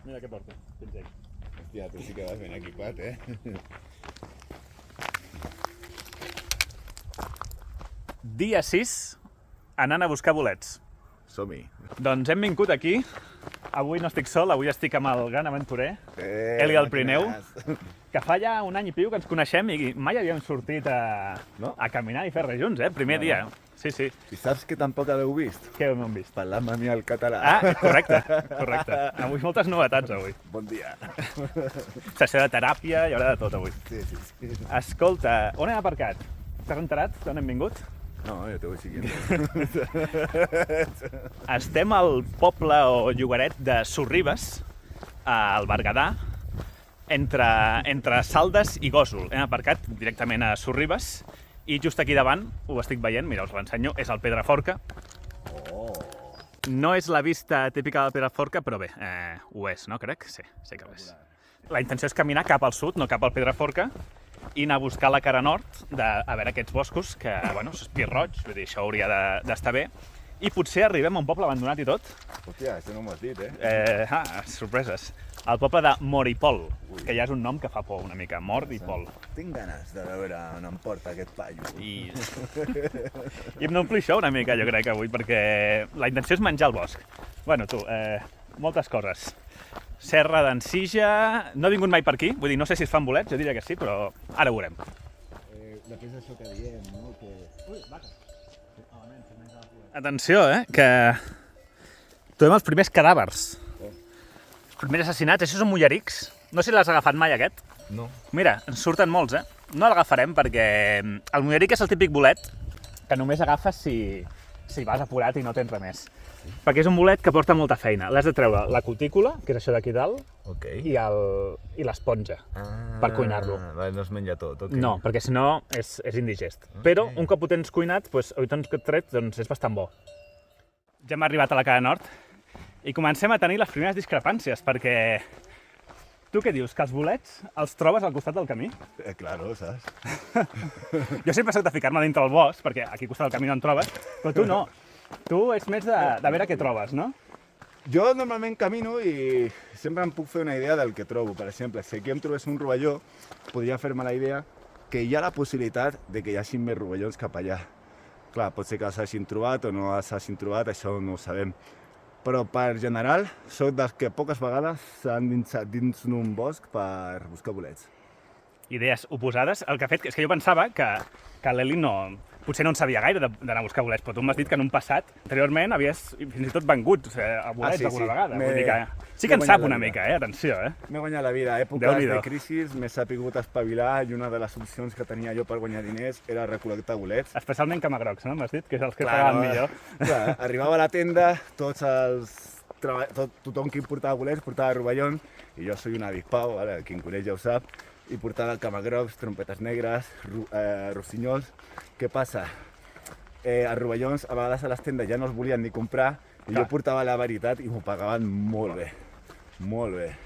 Mira què porto. Hòstia, tu sí que vas ben equipat, Dia 6, anant a buscar bolets. Som-hi. Doncs hem vingut aquí. Avui no estic sol, avui estic amb el gran aventurer, Eli del Pirineu, que fa ja un any i piu que ens coneixem i mai havíem sortit a caminar i fer res junts, Primer dia. Sí, sí. I saps que tampoc haveu vist? Què hem vist? Parlant amb mi al català. Ah, correcte. Avui moltes novetats, avui. Bon dia. Sessió de teràpia, hi haurà de tot, avui. Sí. Escolta, on hem aparcat? T'has enterat d'on hem vingut? No, jo te voy siguiendo. Estem al poble o llogaret de Sorribes, al Berguedà, entre Saldes i Gósol. Hem aparcat directament a Sorribes i just aquí davant, ho estic veient, mira, us l'ensenyo, és el Pedraforca. No és la vista típica del Pedraforca, però bé, ho és, no? Crec? Sí que ho és. La intenció és caminar cap al sud, no cap al Pedraforca, i anar a buscar la cara nord, a veure aquests boscos, que, bueno, és pi roig, vull dir, això hauria d'estar bé, i potser arribem a un poble abandonat i tot. Hòstia, això no m'ho has dit, Sorpreses. El poble de Moripol, que ja és un nom que fa por una mica, Moripol. Tinc ganes de veure on em porta aquest paio. I hem d'omplir això una mica, jo crec, avui, perquè la intenció és menjar al bosc. Bueno, tu, moltes coses. Serra d'Ensija... No he vingut mai per aquí, vull dir, no sé si es fan bolets, jo diria que sí, però ara ho veurem. Després d'això que diem, no? Ui, vaca. Atenció, que trobem els primers cadàvers. Els primers assassinats, això són mullerics. No sé si l'has agafat mai, aquest. No. Mira, ens surten molts, No l'agafarem perquè el mulleric és el típic bolet que només agafes si vas apurat i no tens res més. Perquè és un bolet que porta molta feina. L'has de treure la cutícula, que és això d'aquí dalt, i l'esponja, per cuinar-lo. No es menja tot, ok. No, perquè si no és indigest. Però un cop ho tens cuinat, o tens tret, doncs és bastant bo. Ja hem arribat a la cara nord i comencem a tenir les primeres discrepàncies, perquè tu què dius, que els bolets els trobes al costat del camí? Claro, saps? Jo sempre soc de ficar-me dintre el bosc, perquè aquí al costat del camí no en trobes, però tu no. Tu ets més de veure què trobes, no? Jo normalment camino i sempre em puc fer una idea del que trobo. Per exemple, si aquí em trobés un rovelló, podria fer-me la idea que hi ha la possibilitat de que hi hagi més rovellons cap allà. Clar, pot ser que els hagin trobat o no els hagin trobat, això no ho sabem. Però per general, soc dels que poques vegades s'han dins d'un bosc per buscar bolets. Idees oposades. El que ha fet és que jo pensava que l'Eli potser no en sabia gaire d'anar a buscar bolets, però tu m'has dit que en un passat, anteriorment, havies fins i tot vengut a bolets alguna vegada. Vull dir que sí que en sap una mica, atenció, M'he guanyat la vida. A èpoques de crisi m'he sapigut espavilar i una de les opcions que tenia jo per guanyar diners era recol·lectar bolets. Especialment camagrocs, no? M'has dit que és els que pagaven millor. Clar, arribava a la tenda, tothom qui portava bolets portava rovellons, i jo soy un avispau, qui em coneix ja ho sap, i portava camagrocs, trompetes negres, rossinyols. Què passa? Els rovellons a vegades a les tendes ja no els volien ni comprar i jo portava la veritat i m'ho pagaven molt bé,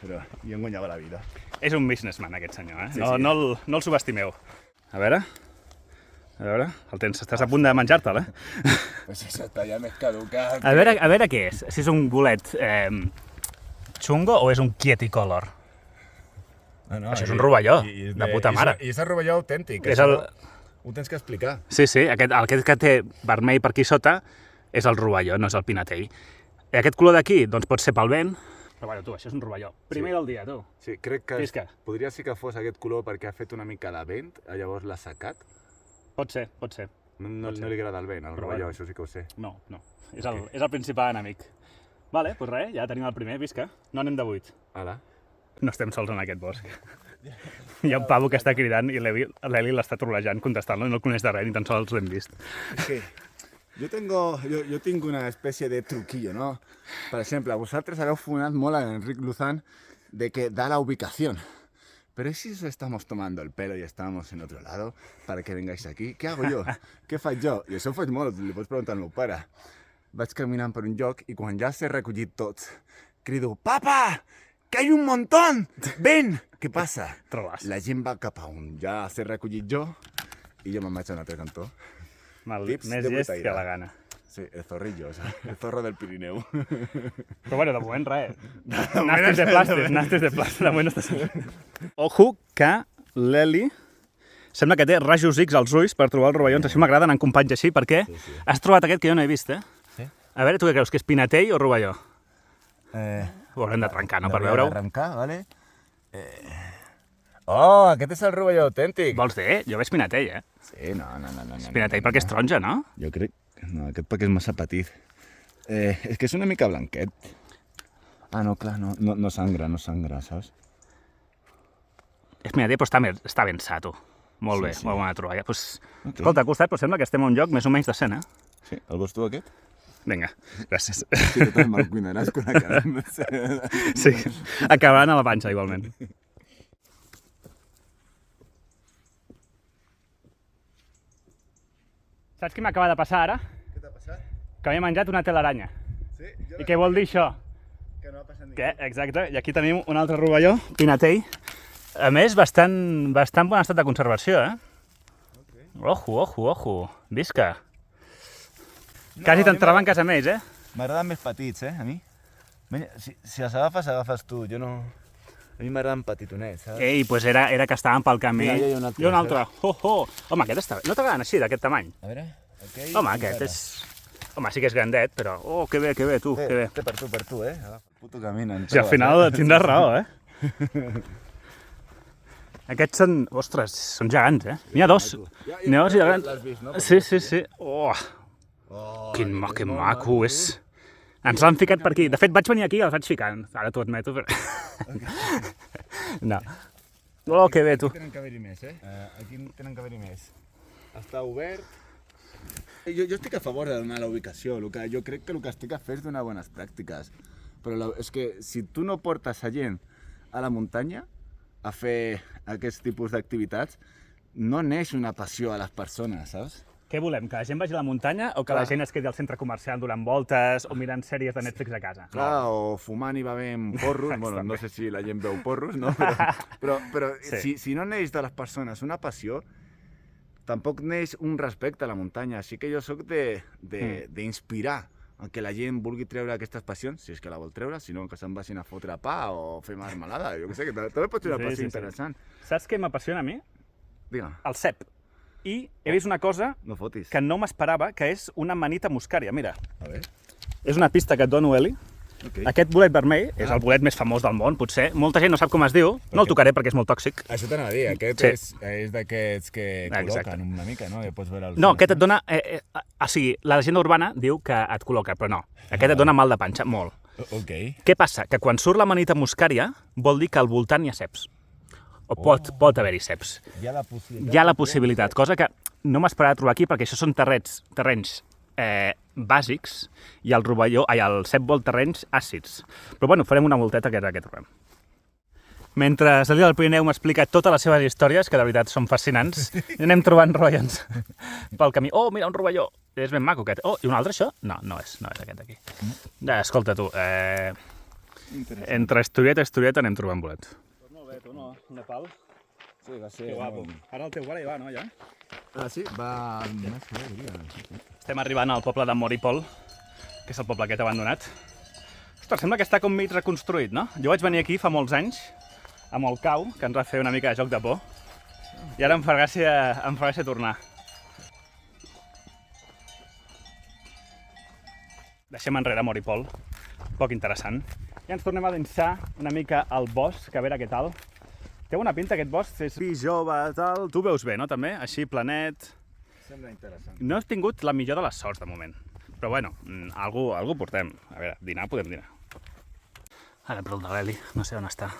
però jo em guanyava la vida. És un businessman aquest senyor, Sí. No el subestimeu. A veure, el tens, estàs a punt de menjar-te'l, Pues això està ja més caducat. A veure què és, si és un bolet xungo o és un quieticolor. No, Això és un rovelló, de puta mare. I és el rovelló autèntic, És això ho tens que explicar. Sí, aquest que té vermell per aquí sota és el rovelló, no és el pinatell. I aquest color d'aquí, doncs pot ser pel vent, però bueno, tu, això és un rovelló. Primer del dia, tu. Sí, crec que Visca. podria ser que fos aquest color perquè ha fet una mica de vent, llavors l'ha assecat. Pot ser. No li agrada el vent, el rovelló, això sí que ho sé. No. És el principal enemic. Vale, doncs res, ja tenim el primer, visca. No anem de 8. Ala. No estem sols en aquest bosc. Hi ha un pavo que està cridant i l'Eli l'està trolejant, contestant-lo, i no el coneix de res, ni tan sols l'hem vist. Sí. Yo tengo una especie de truquillo, ¿no? Por ejemplo, vosaltres habéis funat molt a Enric Luzán de que da la ubicación. Pero ¿y si os estamos tomando el pelo y estamos en otro lado para que vengáis aquí? ¿Qué hago yo? Què faig jo? I això ho faig molt, li pots preguntar al meu pare. Vaig caminant per un lloc i quan ja s'he recollit tots, crido, «Papa! Que hay un montón! Ven!» Què passa? Trobes. La gent va cap a on ja s'he recollit jo i jo me'n vaig a un altre cantó. Més llest que la gana. Sí, el zorrillo, o sea, el zorro del Pirineu. Però bueno, de moment res. Nastes de plàstic, de moment no està sent. Ojo que l'Eli sembla que té rajos X als ulls per trobar els rovellons. Així m'agrada anar en companys així, perquè has trobat aquest que jo no he vist, Sí. A veure, tu què creus, que és pinatell o rovelló? Ho haurem d'arrencar, no? Per veure-ho. Arrencar, vale. Oh, aquest és el rovelló autèntic. Vols dir? Jo veig pinatell, Sí, no. És pinatell perquè és taronja, no? Jo crec... No, aquest perquè és massa petit. És que és una mica blanquet. Ah, no, clar, no sangra, saps? És pinatell, però està ben sa, tu. Molt bé, Sí. molt bona troballa. Pues, Ok. escolta, al costat, però sembla que estem a un lloc més o menys decent, Sí, el vols tu aquest? Vinga, gràcies. Sí, tu també me'l cuinaràs quan acabem. Sí, acabant a la panxa, igualment. Saps què m'acaba de passar ara? Què t'ha passat? Que m'he menjat una telaranya. Sí, I què vol dir això? Que no ha passat ningú. Què? Exacte, i aquí tenim un altre rovelló, pinatell. A més, bastant bon estat de conservació, Ojo, visca. Quasi t'entrebanques amb ells, M'agraden més petits, a mi. Si els agafes tu, jo no... A mi m'agraden petitonets, saps? Ei, doncs era que estàvem pel camí. Mira, hi ha un altre, I un altre. Home, aquest està bé. No t'agraden així, d'aquest tamany? A veure, aquell... Home, aquest és... Home, sí que és grandet, però... Oh, que bé, tu, que bé. Té per tu, Agafa el puto camina. Sí, al final tindràs raó, Aquests són... Ostres, són gegants, N'hi ha dos. N'hi ha dos gegants. L'has vist, no? Sí. Oh, quin maco és. Ens l'han ficat per aquí. De fet, vaig venir aquí i els vaig ficar. Ara t'ho admeto, però... No. Oh, que bé, tu. Aquí tenen que haver-hi més, Aquí tenen que haver-hi més. Està obert. Jo estic a favor de donar la ubicació. Jo crec que el que estic a fer és donar bones pràctiques. Però és que si tu no portes a gent a la muntanya a fer aquest tipus d'activitats, no neix una passió a les persones, saps? Què volem, que la gent vagi a la muntanya o que la gent es quedi al centre comercial donant voltes o mirant sèries de Netflix a casa? Clar, o fumant i bevent porros, bueno, no sé si la gent veu porros, no? Però Sí. si no neix de les persones una passió, tampoc neix un respecte a la muntanya. Així que jo sóc d'inspirar a que la gent vulgui treure aquestes passions, si és que la vol treure, si no que se'n vagin a fotre pa o fer marmelada, jo què sé, que també pot ser una passió interessant. Saps què m'apassiona a mi? Digue'm, El cep. I he vist una cosa no fotis. que no m'esperava, que és una amanita muscària. Mira, A veure. és una pista que et dono, Eli. Okay. Aquest bolet vermell és el bolet més famós del món, potser. Molta gent no sap com es diu. No el tocaré perquè és molt tòxic. Això t'anava a dir, aquest Sí. és d'aquests que Exacte. col·loquen una mica, no? Ja pots veure els... No, aquest et dona... o sigui, la llegenda urbana diu que et col·loca, però no. Aquest et dona mal de panxa, molt. Ok. Què passa? Que quan surt l'amanita muscària vol dir que al voltant hi ha ceps. O pot haver-hi ceps. Hi ha la possibilitat. Hi ha la possibilitat, cosa que no m'esperava trobar aquí perquè això són terrenys bàsics i el cep vol terrenys àcids. Però bueno, farem una volteta que és aquest trobem. Mentre el del Pirineu m'explica totes les seves històries, que de veritat són fascinants, i anem trobant rovellons pel camí. Oh, mira, un rovelló! És ben maco aquest. Oh, i un altre això? No és aquest d'aquí. Escolta, tu, entre historieta anem trobant bolets. Pues molt bé, tu, no? Nepal. Sí, va ser... Que guapo. Ara el teu pare hi va, no, ja? Ah, sí? Va... Estem arribant al poble de Moripol, que és el poble aquest abandonat. Ostres, sembla que està com mig reconstruït, no? Jo vaig venir aquí fa molts anys, amb el cau, que ens va fer una mica de joc de por, i ara em fa gràcia tornar. Deixem enrere Moripol, poc interessant. I ens tornem a dinsar una mica al bosc, a veure què tal. Té bona pinta aquest bosc, és jove, tal... Tu veus bé, no, també? Així, planet... Sembla interessant. No has tingut la millor de les sorts, de moment. Però bueno, algú portem. A veure, dinar, podem dinar. Ara el de l'Eli, no sé on està.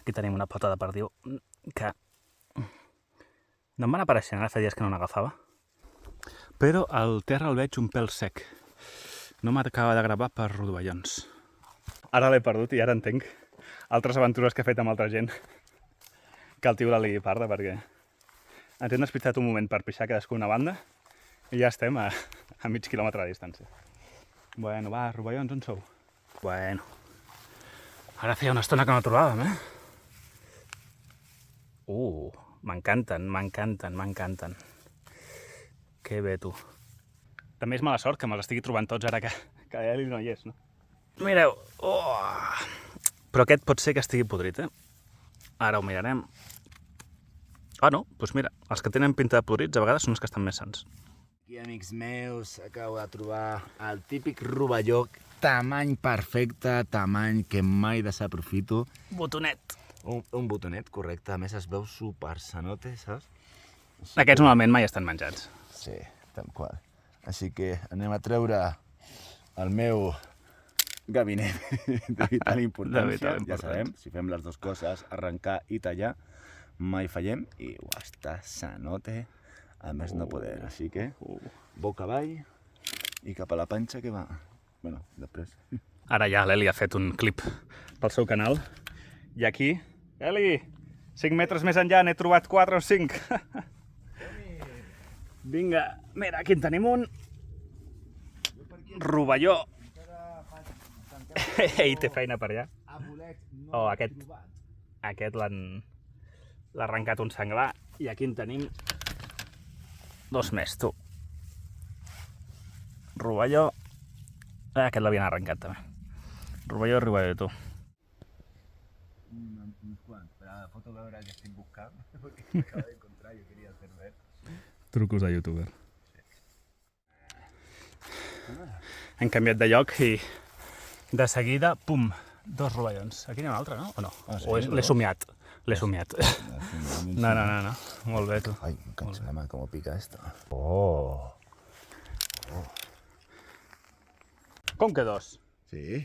Aquí tenim una pota de perdiu que... No em van apareixent, ara fa dies que no n'agafava. Però al terra el veig un pèl sec. No m'acaba de gravar per rodovellons. Ara l'he perdut i ara entenc altres aventures que he fet amb altra gent. Que el tio l'Eli parla, perquè ens hem despistat un moment per pixar cadascú una banda i ja estem a mig quilòmetre de distància. Bueno, va, rovellons, on sou? Bueno, ara feia una estona que no trobàvem, M'encanten. Que bé, tu. També és mala sort que me'ls estigui trobant tots ara que Eli no hi és, no? Mireu! Oh! Però aquest pot ser que estigui podrit, eh? Ara ho mirarem. Ah, no? Doncs mira, els que tenen pinta de podrits a vegades són els que estan més sans. Aquí, amics meus, acabo de trobar el típic rovelló, tamany perfecte, tamany que mai desaprofito. Botonet. Un botonet, correcte, a més es veu super sanote, saps? Aquests normalment mai estan menjats. Sí, tal qual. Així que anem a treure el meu gabinet de vital importància. Ja sabem, si fem les dues coses, arrencar i tallar, mai fallem i està sanote, a més no poder. Així que boca avall i cap a la panxa que va. Bueno, després. Ara ja l'Eli ha fet un clip pel seu canal. I aquí, Eli, 5 metres més enllà n'he trobat 4 o 5. Vinga, mira, aquí en tenim un. Rovelló. Ell té feina per allà. Oh, aquest l'ha arrencat un senglar. I aquí en tenim 2 més, tu. Rovelló. Aquest l'havien arrencat també. Rovelló, tu. Uns quants, per a la foto veure que estic buscant, perquè m'acaba d'encontrar, jo queria fer ver. Trucos de youtuber. Hem canviat de lloc i de seguida, pum, 2 rovellons. Aquí n'hi ha un altre, no? O no? O l'he somiat. L'he somiat. No. Molt bé, tu. Ai, cansa la mà, com pica esto. Oh! Com que 2? Sí?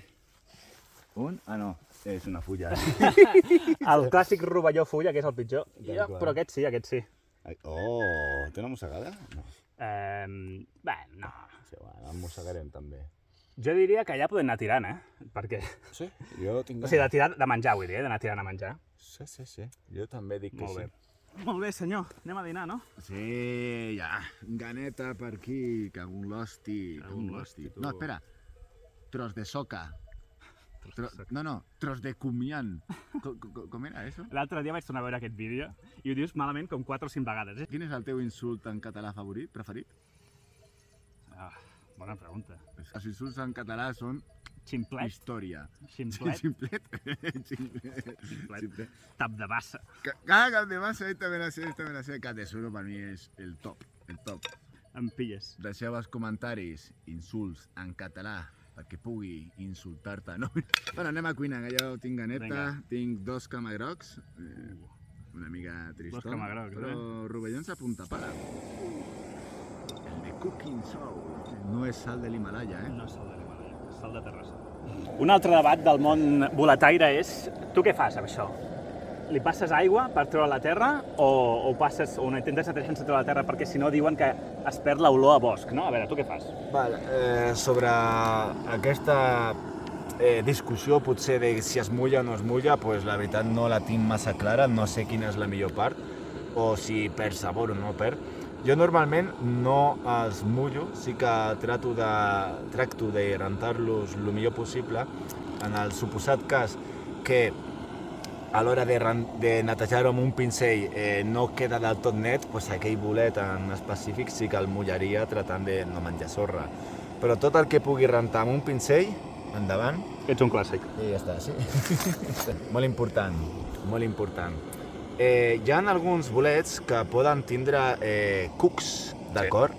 Un? Ah, no, és una fulla. El clàssic rovelló fulla, que és el pitjor. Però aquest sí. Oh, té una mossegada? No. Bé, no. Sí, bueno, en mossegarem també. Jo diria que ja podem anar tirant, Perquè... Sí, jo tinc... O sigui, de tirar de menjar, vull dir, d'anar tirant a menjar. Sí. Jo també dic que sí. Molt bé, senyor. Anem a dinar, no? Sí, ja. Ganeta per aquí, que un l'hosti. No, espera. Tros de soca. Tros de comian. Com era això? L'altre dia vaig tornar a veure aquest vídeo i ho dius malament com 4 o 5 vegades. Quin és el teu insult en català preferit? Bona pregunta. Els insults en català són Ximplet. història. Ximplet. Ximplet. Tap de bassa. Cap de massa, esta me la sé. Cap de suro per mi és el top. Em pilles. Deixeu als comentaris insults en català perquè pugui insultar-te, no? Bueno, anem a cuinar, que jo tinc ganeta, tinc 2 camagrocs, una mica tristó, 2 camagrocs, però rovellons a punta pala. El de Cooking Show. No és sal de l'Himalaya, No és sal de l'Himalaya, és sal de Terrassa. Un altre debat del món boletaire és, tu què fas amb això? Li passes aigua per treure la terra o intentes netejar sense treure la terra perquè si no diuen que es perd l'olor a bosc, no? A veure, tu què fas? Sobre aquesta discussió potser de si es mulla o no es mulla, pues la veritat no la tinc massa clara, no sé quina és la millor part o si perd sabor o no perd. Jo normalment no els mullo, sí que tracto de rentar-los el millor possible en el suposat cas que a l'hora de netejar-ho amb un pincell no queda del tot net, doncs aquell bolet en específic sí que el mullaria tratant de no menjar sorra. Però tot el que pugui rentar amb un pincell, endavant. Ets un clàssic. I ja està, sí. Molt important. Hi ha alguns bolets que poden tindre cucs, d'acord?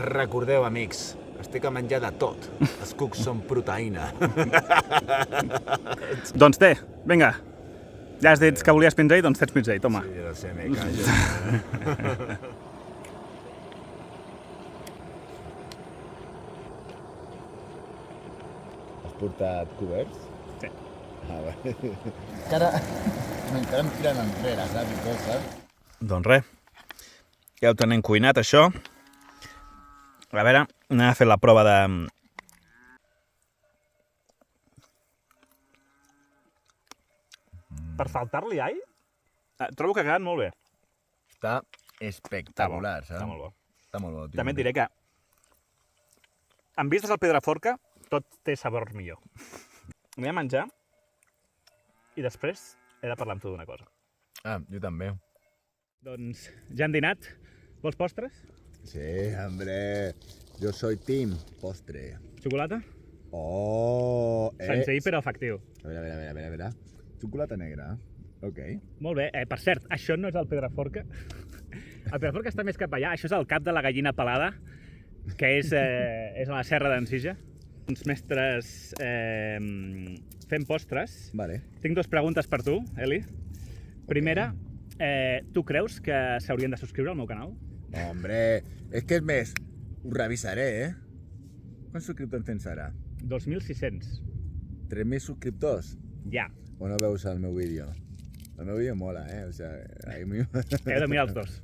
Recordeu, amics, estic a menjar de tot. Els cucs són proteïna. Doncs té, vinga. Ja has dit que volies pinzell, doncs tens pinzell, toma. Sí, no sé, me callo. Has portat coberts? Sí. Bé. Encara em tiren enrere, saps? Doncs res, ja ho tenim cuinat, això. A veure, anem a fer la prova de... Per faltar-li all, trobo que ha quedat molt bé. Està espectacular, saps? Està molt bo. Està molt bo, tio. També et diré que, en vistes al Pedraforca, tot té sabor millor. Anem a menjar i després he de parlar amb tu d'una cosa. Jo també. Doncs ja hem dinat. Vols postres? Sí, hombre. Yo soy team postre. Xocolata? Oh, Senzill però efectiu. A veure. Xocolata negra. Ok. Molt bé. Per cert, això no és el Pedraforca. El Pedraforca està més cap allà. Això és el cap de la gallina pelada, que és a la Serra d'en Sija. Uns mestres fent postres. Vale. Tinc dues preguntes per tu, Eli. Primera, tu creus que s'haurien de subscriure al meu canal? Hombre, és que és més, ho revisaré, Quants subscriptors tens ara? 2.600. 3.000 subscriptors? Ja. O no veus el meu vídeo? El meu vídeo mola, O sea, ahí mismo... Heu de mirar els dos.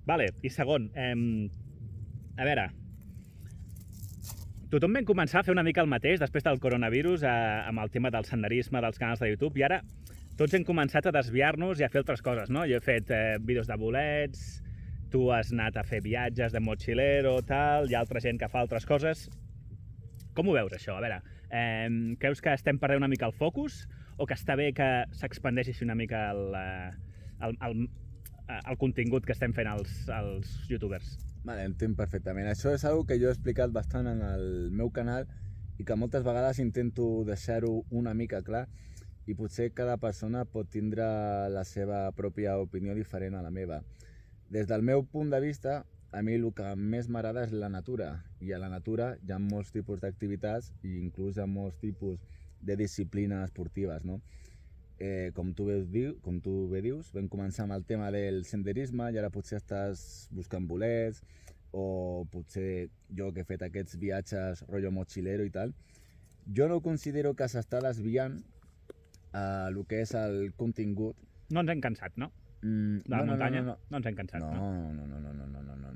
Vale, i segon, a veure, tothom vam començar a fer una mica el mateix després del coronavirus amb el tema del senderisme dels canals de YouTube i ara tots hem començat a desviar-nos i a fer altres coses, no? Jo he fet vídeos de bolets, tu has anat a fer viatges de mochilero, tal, hi ha altra gent que fa altres coses. Com ho veus, això? A veure, creus que estem perdent una mica el focus o que està bé que s'expandeixi una mica el contingut que estem fent els youtubers? Vale, entenc perfectament. Això és una que jo he explicat bastant en el meu canal i que moltes vegades intento deixar-ho una mica clar i potser cada persona pot tindre la seva pròpia opinió diferent a la meva. Des del meu punt de vista, a mi el que més m'agrada és la natura i a la natura hi ha molts tipus d'activitats i inclús hi ha molts tipus de disciplines esportives, no? Com tu bé dius, vam començar amb el tema del senderisme i ara potser estàs buscant bolets o potser jo que he fet aquests viatges rotllo mochilero i tal. Jo no considero que s'està desviant el que és el contingut. No ens hem cansat, no? De la muntanya? No ens hem cansat, no?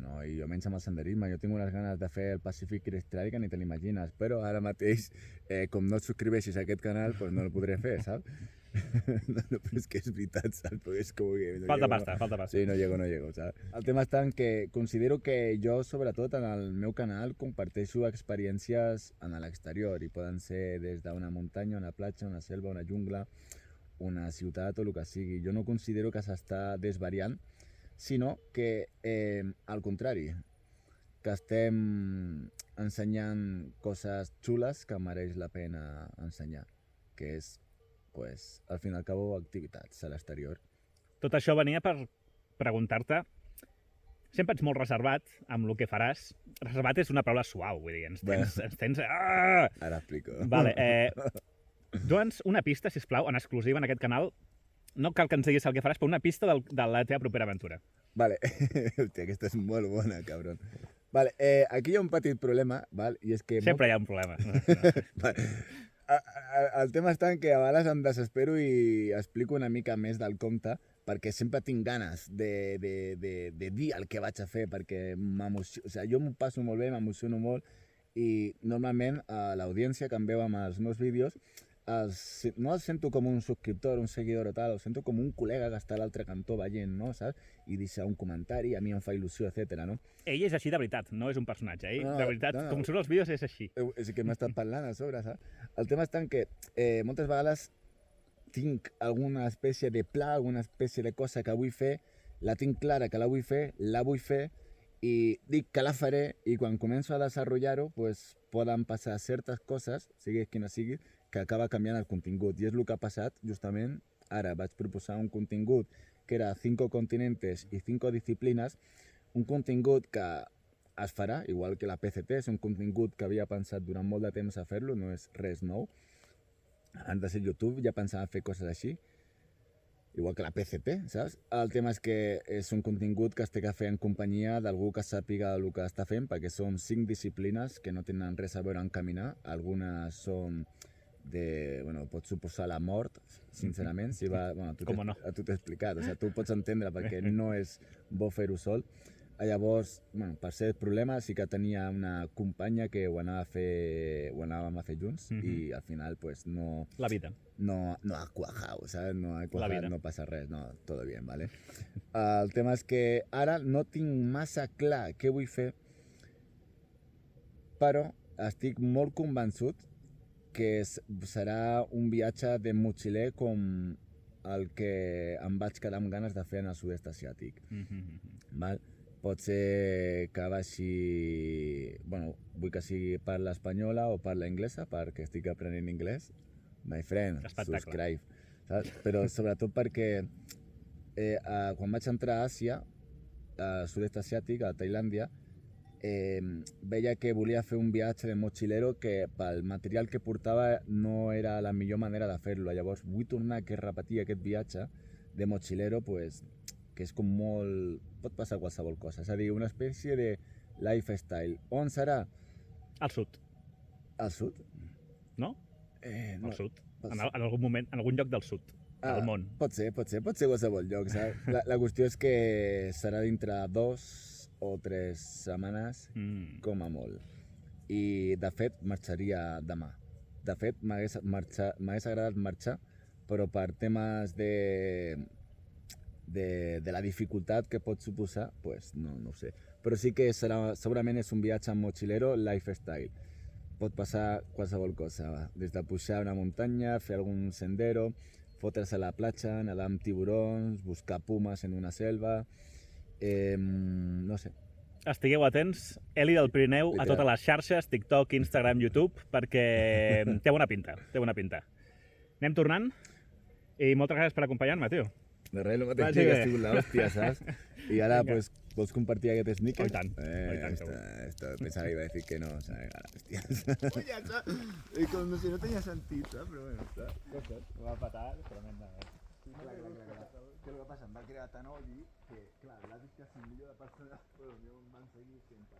No, i jo menys amb el senderisme, jo tinc unes ganes de fer el Pacific Crest Trail que ni te l'imagines, però ara mateix, com no et subscriveixis a aquest canal, pues no el podré fer, saps? No, però és que és veritat, saps? Però és com que... Falta pasta. Sí, no llego, saps? El tema està en que considero que jo, sobretot en el meu canal, comparteixo experiències en l'exterior i poden ser des d'una muntanya, una platja, una selva, una jungla, una ciutat o el que sigui. Jo no considero que s'està desvariant, sinó que, al contrari, que estem ensenyant coses xules que mereix la pena ensenyar, que és, pues, al fin i al cabo, activitats a l'exterior. Tot això venia per preguntar-te, sempre ets molt reservat amb el que faràs. Reservat és una paraula suau, vull dir, ens tens... Ah! Ara explico. Vale, dona'ns una pista, sisplau, en exclusiva en aquest canal. No cal que ens diguis el que faràs, però una pista de la teva propera aventura. Vale, hòstia, aquesta és molt bona, cabron. Vale, aquí hi ha un petit problema, val? I és que... Sempre hi ha un problema. Vale. El tema està en que a vegades em desespero i explico una mica més del compte perquè sempre tinc ganes de dir el que vaig a fer perquè m'emociono, o sigui, jo m'ho passo molt bé, m'emociono molt i normalment l'audiència que em veu amb els meus vídeos no els sento com un subscriptor, un seguidor o tal, els sento com un col·lega que està a l'altre cantó veient, no, saps? I deixa un comentari, a mi em fa il·lusió, etc. no? Ell és així de veritat, no és un personatge. No, de veritat, com surt als vídeos és així. És que m'ha estat parlant a sobre, saps? El tema està en que moltes vegades tinc alguna espècie de pla, alguna espècie de cosa que vull fer, la tinc clara que la vull fer i dic que la faré i quan començo a desenvolupar-ho pues, poden passar certes coses, sigui quina sigui, que acaba canviant el contingut. I és el que ha passat justament ara. Vaig proposar un contingut que era 5 continentes i 5 disciplines, un contingut que es farà, igual que la PCT, és un contingut que havia pensat durant molt de temps a fer-lo, no és res nou. Abans de ser YouTube ja pensava fer coses així, igual que la PCT, saps? El tema és que és un contingut que es té que fer en companyia d'algú que sàpiga el que està fent, perquè són 5 disciplines que no tenen res a veure en caminar. Algunes són pot suposar la mort, sincerament, si va... Bueno, tu t'he explicat, o sigui, tu ho pots entendre perquè no és bo fer-ho sol. Llavors, bueno, per ser el problema sí que tenia una companya que ho anàvem a fer junts i al final pues no... La vida. No ha cuajado, ¿sabes? No ha cuajado, no passa res, no, todo bien, ¿vale? El tema és que ara no tinc massa clar què vull fer, però estic molt convençut que serà un viatge de motxiler com el que em vaig quedar amb ganes de fer en el sud-est asiàtic. Val? pot ser que baixi... Bueno, vull que sigui parla espanyola o parla anglesa, perquè estic aprenent anglès. My friend, Espectacle. subscribe. Saps? Però sobretot perquè quan vaig entrar a Àsia, al sud-est asiàtic, a Tailàndia, veia que volia fer un viatge de mochilero que pel material que portava no era la millor manera de fer-lo. Llavors vull tornar a repetir aquest viatge de mochilero, pues, que és com molt... pot passar qualsevol cosa, és a dir, una espècie de lifestyle. On serà? Al sud, Al sud? no? No. Al sud. pot En ser. algun moment, en algun lloc del sud, del món. Pot ser qualsevol lloc, saps? La qüestió és que serà dintre 2 o 3 setmanes, com a molt. I, de fet, marxaria demà. De fet, m'hagués agradat marxar, però per temes de la dificultat que pot suposar, pues no ho sé. Però sí que segurament és un viatge en mochilero lifestyle. Pot passar qualsevol cosa, va. Des de pujar una muntanya, fer algun sendero, fotre's a la platja, nedar amb tiburons, buscar pumes en una selva... no sé. Estigueu atents, Eli del Pirineu, a totes les xarxes, TikTok, Instagram, YouTube, perquè té bona pinta, té bona pinta. Anem tornant i moltes gràcies per acompanyar-me, tio. De res, el mateix Vagi que bé. ha sigut l'hòstia, saps? I ara, Vinga. pues, vols compartir aquest sneaker? Oh, i tant, segur. Esto, pensaba que iba a decir que no, ¿sabes? Hostias. Pues ya está. Y como si no tenía sentido, ¿sabes? Pero bueno, está. Ho va patar tremendament. Clar. Que el que passa, em va crear tant odi que, clar, l'ha dit que si millor de persona, però el meu em van seguir sempre.